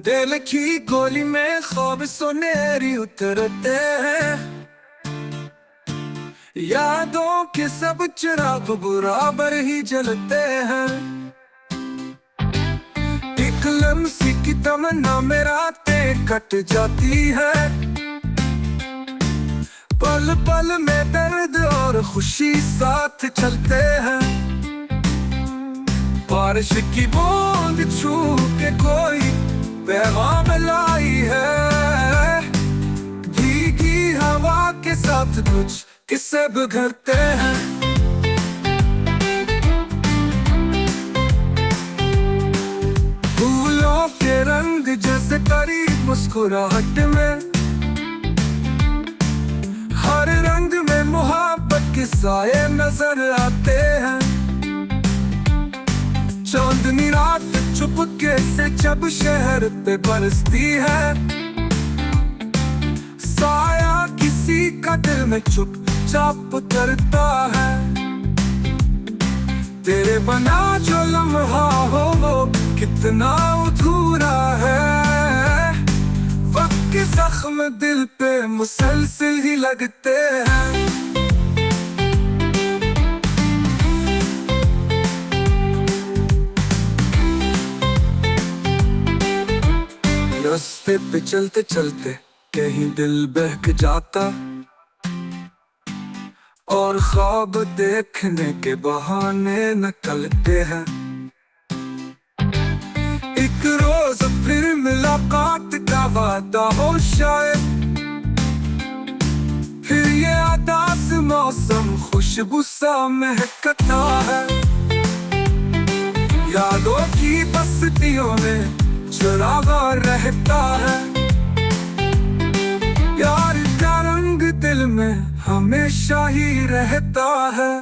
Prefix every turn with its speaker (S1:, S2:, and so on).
S1: दिल की गोली में ख्वाब सुनहरी उतरते हैं, यादों के सब चिराग बराबर ही जलते हैं। एक लम्सी की तमन्ना में रातें कट जाती है, पल पल में दर्द और खुशी साथ चलते हैं। बारिश की बूंद छू के कोई पैगाम लाई है, भीगी हवा के साथ कुछ किस्से बिखरते हैं। फूलों के रंग जैसे करीब मुस्कुराहट में, हर रंग में मोहब्बत के साए नजर आते हैं। चांदनी रात चुपके से जब शहर पे बरसती है, साया किसी का दिल में चुपचाप उतरता है। तेरे बना जो लम्हा हो वो कितना अधूरा है, वक्त के जख्म दिल पे मुसलसल ही लगते हैं। रास्ते पे चलते चलते कहीं दिल बहक जाता, और ख्वाब देखने के बहाने निकलते हैं। एक रोज फिर मुलाकात का वादा हो शायद, फिर ये आदास मौसम खुशबू सा महकता है। यादों की बस्तियों में चुरावा रहता है, प्यार का रंग दिल में हमेशा ही रहता है।